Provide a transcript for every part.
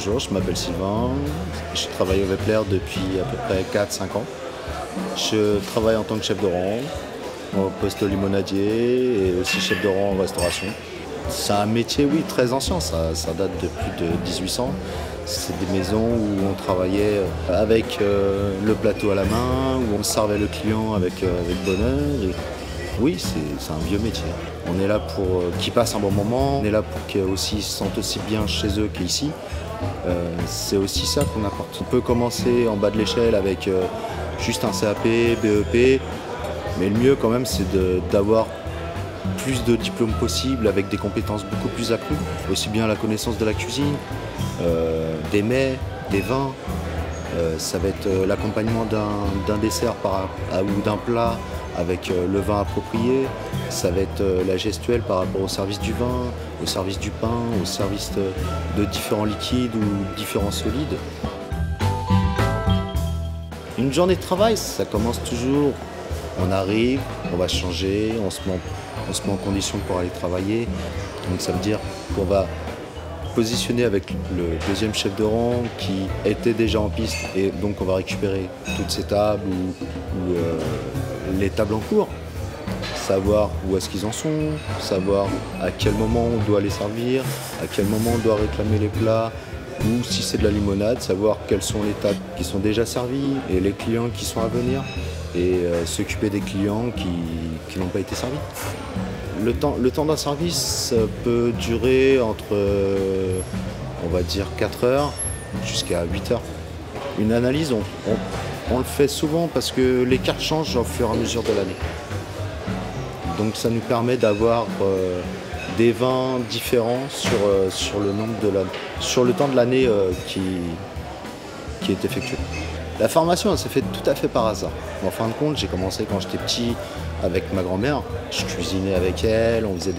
bonjour, je m'appelle Sylvain, je travaille au Wepler depuis à peu près 4-5 ans. Je travaille en tant que chef de rang, au poste limonadier et aussi chef de rang en restauration. C'est un métier, oui, très ancien, ça date de plus de 1800. C'est des maisons où on travaillait avec le plateau à la main, où on servait le client avec bonheur. Et oui, c'est un vieux métier. On est là pour qu'ils passent un bon moment, on est là pour qu'ils se sentent aussi bien chez eux qu'ici. C'est aussi ça qu'on apporte. On peut commencer en bas de l'échelle avec juste un CAP, BEP, mais le mieux quand même c'est d'avoir plus de diplômes possibles avec des compétences beaucoup plus accrues, aussi bien la connaissance de la cuisine, des mets, des vins, ça va être l'accompagnement d'un dessert ou d'un plat avec le vin approprié, ça va être la gestuelle par rapport au service du vin, au service du pain, au service de différents liquides ou différents solides. Une journée de travail, ça commence toujours, on arrive, on va changer, on se met en condition pour aller travailler. Donc ça veut dire qu'on va positionner avec le deuxième chef de rang qui était déjà en piste et donc on va récupérer toutes ces tables ou les tables en cours. Savoir où est-ce qu'ils en sont, savoir à quel moment on doit les servir, à quel moment on doit réclamer les plats, ou si c'est de la limonade, savoir quelles sont les tables qui sont déjà servies et les clients qui sont à venir et s'occuper des clients qui n'ont pas été servis. Le temps d'un service peut durer entre, on va dire, 4 heures jusqu'à 8 heures. Une analyse, on le fait souvent parce que les cartes changent au fur et à mesure de l'année. Donc ça nous permet d'avoir des vins différents sur le temps de l'année qui est effectué. La formation, elle s'est faite tout à fait par hasard. En fin de compte, j'ai commencé quand j'étais petit avec ma grand-mère. Je cuisinais avec elle, on faisait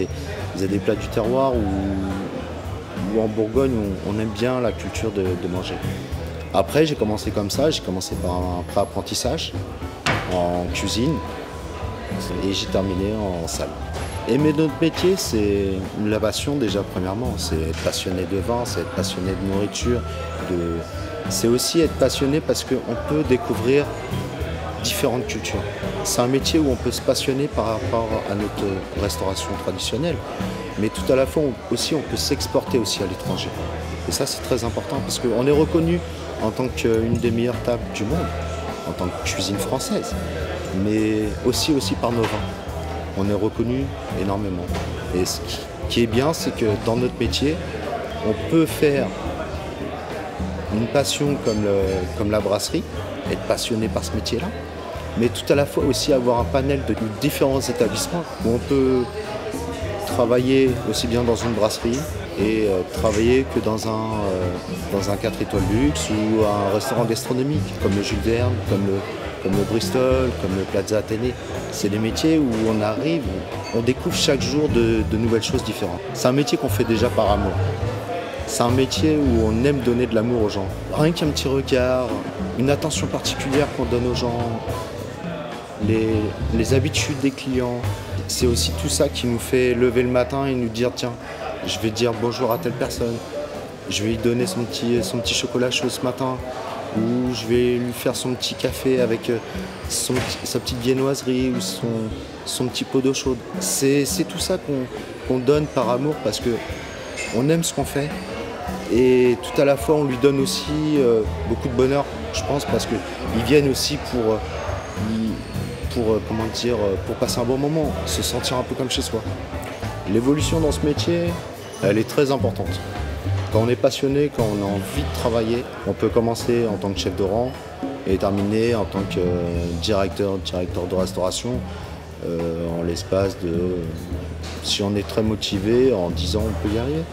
des plats du terroir où en Bourgogne, on aime bien la culture de manger. Après, j'ai commencé comme ça, j'ai commencé par un pré-apprentissage en cuisine et j'ai terminé en salle. Aimer notre métier, c'est la passion déjà premièrement, c'est être passionné de vin, c'est être passionné de nourriture, c'est aussi être passionné parce qu'on peut découvrir différentes cultures. C'est un métier où on peut se passionner par rapport à notre restauration traditionnelle, mais tout à la fois aussi on peut s'exporter aussi à l'étranger. Et ça c'est très important parce qu'on est reconnu en tant qu'une des meilleures tables du monde, en tant que cuisine française, mais aussi par nos vins. On est reconnu énormément. Et ce qui est bien, c'est que dans notre métier, on peut faire une passion comme la brasserie, être passionné par ce métier-là, mais tout à la fois aussi avoir un panel de différents établissements où on peut travailler aussi bien dans une brasserie et travailler que dans un 4 étoiles luxe ou un restaurant gastronomique comme le Jules Verne, comme le Bristol, comme le Plaza Athénée. C'est des métiers où on arrive, on découvre chaque jour de nouvelles choses différentes. C'est un métier qu'on fait déjà par amour. C'est un métier où on aime donner de l'amour aux gens. Rien qu'un petit regard, une attention particulière qu'on donne aux gens, les habitudes des clients. C'est aussi tout ça qui nous fait lever le matin et nous dire tiens, je vais dire bonjour à telle personne, je vais lui donner son petit chocolat chaud ce matin, ou je vais lui faire son petit café avec sa petite viennoiserie ou son petit pot d'eau chaude. C'est tout ça qu'on donne par amour parce qu'on aime ce qu'on fait et tout à la fois on lui donne aussi beaucoup de bonheur, je pense, parce qu'ils viennent aussi pour passer un bon moment, se sentir un peu comme chez soi. L'évolution dans ce métier, elle est très importante. Quand on est passionné, quand on a envie de travailler, on peut commencer en tant que chef de rang et terminer en tant que directeur de restauration en l'espace de, si on est très motivé, en 10 ans on peut y arriver.